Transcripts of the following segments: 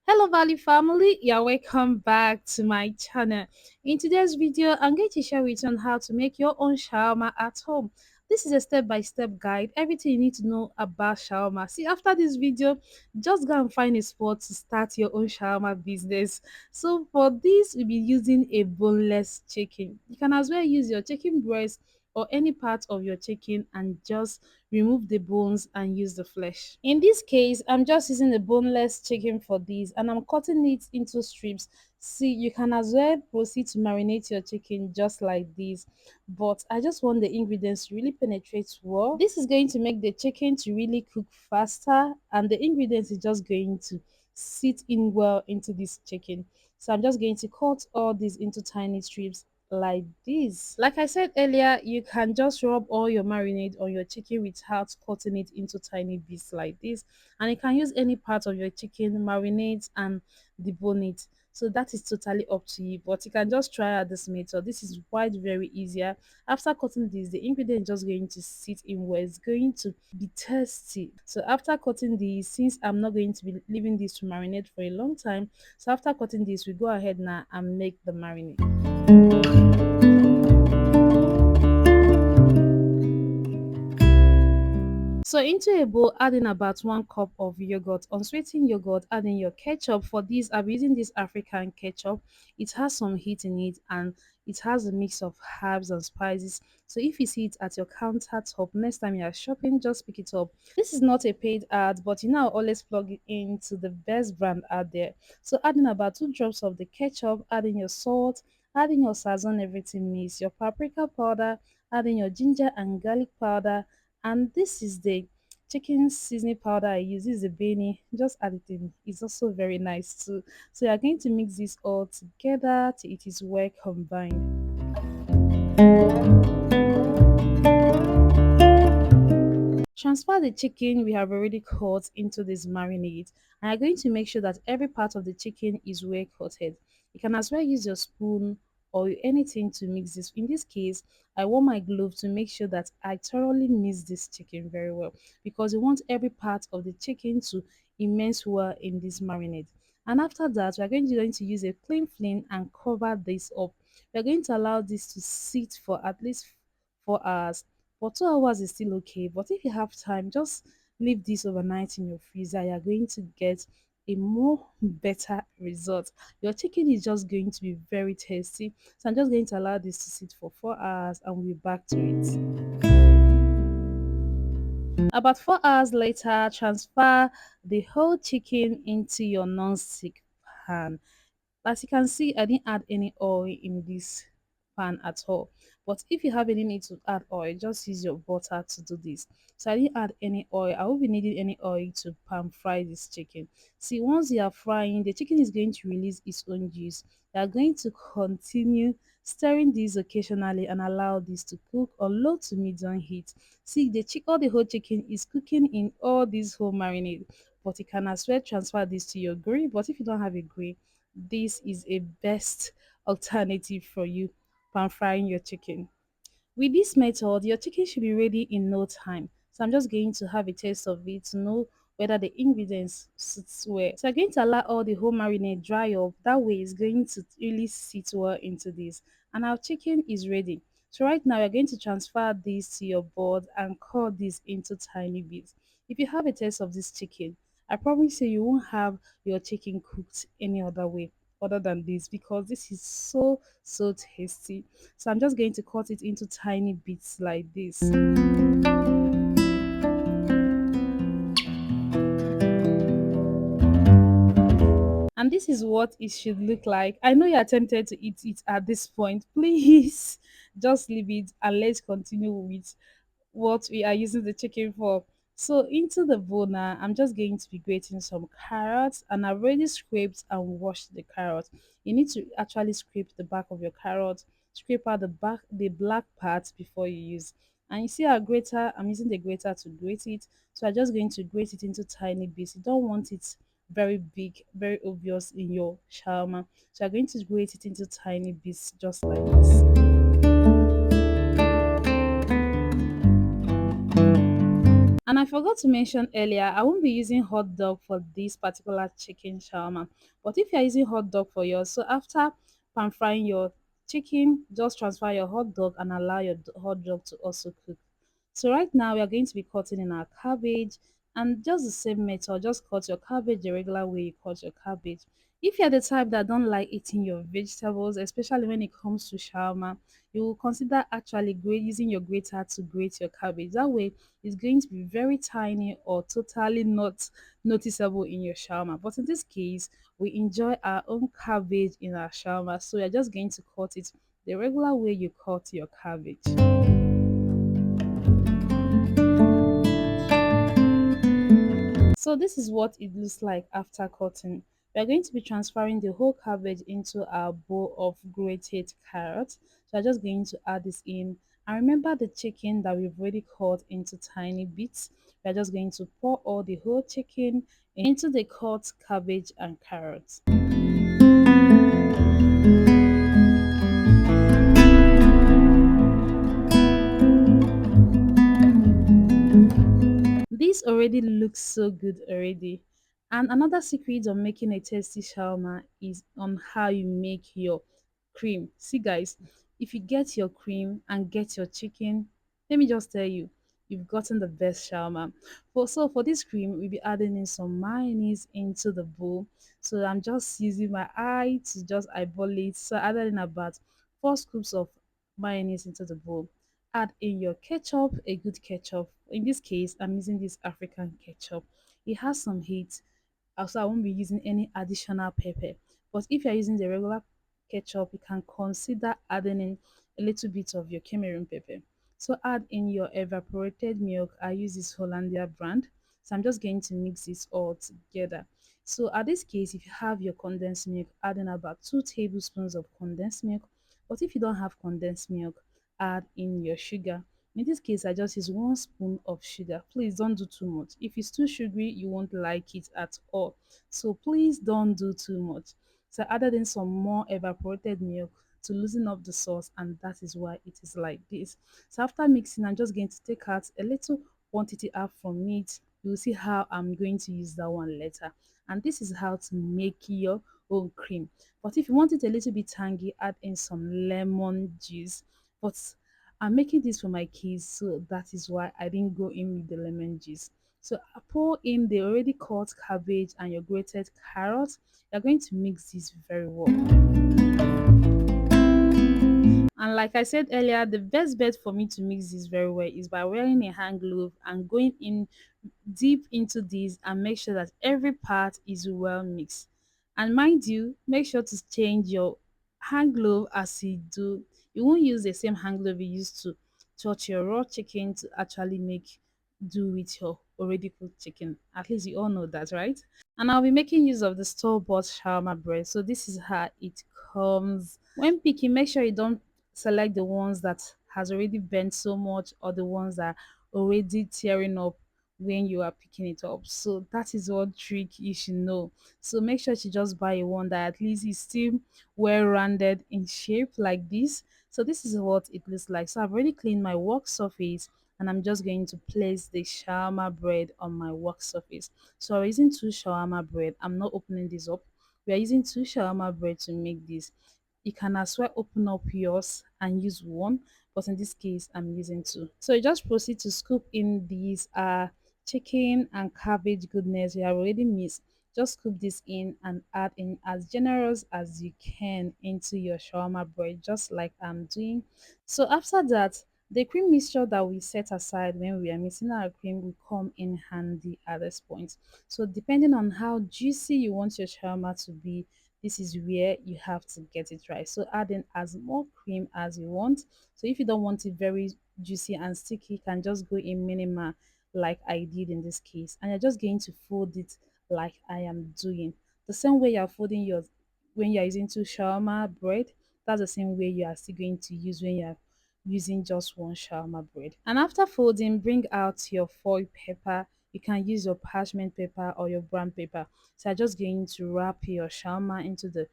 Hello Valley family, you're welcome back to my channel. In today's video, I'm going to share with you on how to make your own shawarma at home. This is a step-by-step guide, everything you need to know about shawarma. See, after this video, just go and find a spot to start your own shawarma business. So for this, we'll be using a boneless chicken. You can as well use your chicken breast or any part of your chicken and just remove the bones and use the flesh. In this case, I'm just using the boneless chicken for this and I'm cutting it into strips. See, you can as well proceed to marinate your chicken just like this, but I just want the ingredients to really penetrate well. This is going to make the chicken to really cook faster and the ingredients is just going to sit in well into this chicken. So I'm just going to cut all these into tiny strips like this. Like I said earlier, you can just rub all your marinade on your chicken without cutting it into tiny bits like this. And you can use any part of your chicken, marinade and debone it. So that is totally up to you, but you can just try out this method. This is quite very easier. After cutting this, the ingredient is just going to sit in where it's going to be tasty. So after cutting this, since I'm not going to be leaving this to marinate for a long time, so after cutting this, we go ahead now and make the marinade. So into a bowl, add in about 1 cup of yogurt. Unsweetened yogurt, add in your ketchup. For this, I'm using this African ketchup. It has some heat in it and it has a mix of herbs and spices. So if you see it at your countertop, next time you are shopping, just pick it up. This is not a paid ad, but you know I always plug it into the best brand out there. So add in about 2 drops of the ketchup, add in your salt, add in your Sazon, everything mix, your paprika powder, add in your ginger and garlic powder, and this is the chicken seasoning powder I use. This is a Benny. Just add it in. It's also very nice too. So you're going to mix this all together till it is well combined. Transfer the chicken we have already cut into this marinade and I'm going to make sure that every part of the chicken is well coated. You can as well use your spoon or anything to mix this. In this case, I want my glove to make sure that I thoroughly mix this chicken very well because you want every part of the chicken to immerse well in this marinade. And after that, we're going to use a clean flame and cover this up. We're going to allow this to sit for at least 4 hours. For 2 hours is still okay, but if you have time, just leave this overnight in your freezer. You're going to get a more better result. Your chicken is just going to be very tasty. So I'm just going to allow this to sit for 4 hours and we'll be back to it. About 4 hours later, transfer the whole chicken into your non-stick pan. As you can see, I didn't add any oil in this pan at all. But if you have any need to add oil, just use your butter to do this. So I didn't add any oil. I won't be needing any oil to pan fry this chicken. See, once you are frying, the chicken is going to release its own juice. You are going to continue stirring this occasionally and allow this to cook on low to medium heat. See, all the whole chicken is cooking in all this whole marinade. But you can as well transfer this to your grill. But if you don't have a grill, this is a best alternative for you pan frying your chicken. With this method, your chicken should be ready in no time. So I'm just going to have a taste of it to know whether the ingredients sits well. So I'm going to allow all the whole marinade dry up. That way it's going to really sit well into this. And our chicken is ready. So right now we're going to transfer this to your board and cut this into tiny bits. If you have a taste of this chicken, I promise you won't have your chicken cooked any other way other than this because this is so tasty. So I'm just going to cut it into tiny bits like this. And this is what it should look like. I know you're tempted to eat it at this point. Please just leave it and let's continue with what we are using the chicken for. So into the bowl now, I'm just going to be grating some carrots and I've already scraped and washed the carrot. You need to actually scrape the back of your carrot, scrape out the black part before you use. And you see our grater, I'm using the grater to grate it. So I'm just going to grate it into tiny bits. You don't want it very big, very obvious in your shawarma. So I'm going to grate it into tiny bits just like this. And I forgot to mention earlier, I won't be using hot dog for this particular chicken shawarma. But if you're using hot dog for yours, so after pan frying your chicken, just transfer your hot dog and allow your hot dog to also cook. So right now we are going to be cutting in our cabbage and just the same method, just cut your cabbage the regular way you cut your cabbage. If you're the type that don't like eating your vegetables, especially when it comes to shawarma, you will consider actually using your grater to grate your cabbage. That way it's going to be very tiny or totally not noticeable in your shawarma. But in this case, we enjoy our own cabbage in our shawarma, so you're just going to cut it the regular way you cut your cabbage. So this is what it looks like after cutting. We are going to be transferring the whole cabbage into our bowl of grated carrots. So I'm just going to add this in. And remember the chicken that we've already cut into tiny bits. We are just going to pour all the whole chicken into the cut cabbage and carrots. This already looks so good already. And another secret of making a tasty shawarma is on how you make your cream. See guys, if you get your cream and get your chicken, let me just tell you, you've gotten the best shawarma. For this cream, we'll be adding in some mayonnaise into the bowl. So I'm just using my eye to just eyeball it. So I added in about 4 scoops of mayonnaise into the bowl. Add in your ketchup, a good ketchup. In this case, I'm using this African ketchup. It has some heat, also I won't be using any additional pepper. But if you're using the regular ketchup, you can consider adding in a little bit of your Cameroon pepper. So add in your evaporated milk. I use this Hollandia brand. So I'm just going to mix this all together. So at this case, if you have your condensed milk, add in about 2 tablespoons of condensed milk. But if you don't have condensed milk, add in your sugar. In this case, I just use 1 spoon of sugar. Please don't do too much. If it's too sugary, you won't like it at all. So please don't do too much. So I added in some more evaporated milk to loosen up the sauce, and that is why it is like this. So after mixing, I'm just going to take out a little quantity out from it. You'll see how I'm going to use that one later. And this is how to make your own cream. But if you want it a little bit tangy, add in some lemon juice. But I'm making this for my kids, so that is why I didn't go in with the lemon juice. So I pour in the already cut cabbage and your grated carrots. You're going to mix this very well. And like I said earlier, the best bet for me to mix this very well is by wearing a hand glove and going in deep into this and make sure that every part is well mixed. And mind you, make sure to change your hand glove as you do. You won't use the same hand glove you used to touch your raw chicken to actually make do with your already cooked chicken. At least you all know that, right? And I'll be making use of the store-bought shawarma bread. So this is how it comes. When picking, make sure you don't select the ones that has already bent so much or the ones that are already tearing up when you are picking it up. So that is one trick you should know. So make sure to just buy a one that at least is still well rounded in shape like this. So this is what it looks like. So I've already cleaned my work surface and I'm just going to place the shawarma bread on my work surface. So I'm using 2 shawarma bread. I'm not opening this up. We are using 2 shawarma bread to make this. You can as well open up yours and use one, but in this case I'm using two. So you just proceed to scoop in these chicken and cabbage goodness you have already mixed. Just scoop this in and add in as generous as you can into your shawarma bread, just like I'm doing. So after that, the cream mixture that we set aside when we are mixing our cream will come in handy at this point. So depending on how juicy you want your shawarma to be, this is where you have to get it right. So add in as more cream as you want. So if you don't want it very juicy and sticky, you can just go in minimal like I did in this case. And you're just going to fold it like I am doing. The same way you're folding yours when you're using 2 shawarma bread, that's the same way you are still going to use when you're using just 1 shawarma bread. And after folding, bring out your foil paper. You can use your parchment paper or your brown paper. So I'm just going to wrap your shawarma into the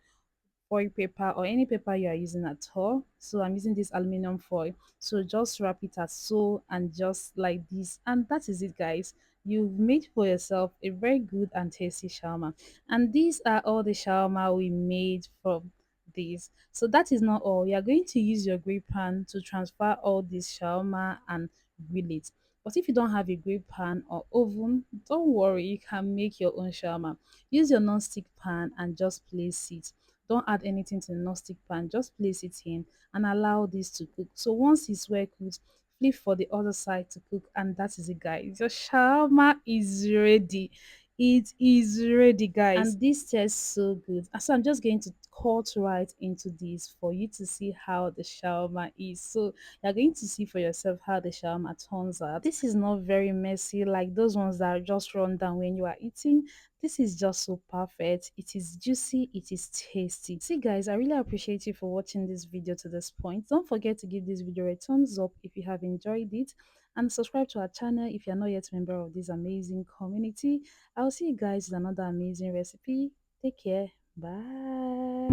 foil paper or any paper you are using at all. So I'm using this aluminum foil. So just wrap it as so and just like this. And that is it, guys. You've made for yourself a very good and tasty shawarma. And these are all the shawarma we made from this. So that is not all. You are going to use your grill pan to transfer all this shawarma and grill it. But if you don't have a grill pan or oven, don't worry, you can make your own shawarma. Use your non-stick pan and just place it. Don't add anything to the non-stick pan, just place it in and allow this to cook. So once it's well cooked, flip for the other side to cook, and that is it, guys. Your shawarma is ready. It is ready, guys. And this tastes so good. So I'm just going to cut right into this for you to see how the shawarma is. So you're going to see for yourself how the shawarma turns out. This is not very messy like those ones that are just run down when you are eating. This is just so perfect. It is juicy, it is tasty. See guys, I really appreciate you for watching this video to this point. Don't forget to give this video a thumbs up if you have enjoyed it, and subscribe to our channel if you're not yet a member of this amazing community. I'll see you guys with another amazing recipe. Take care. Bye.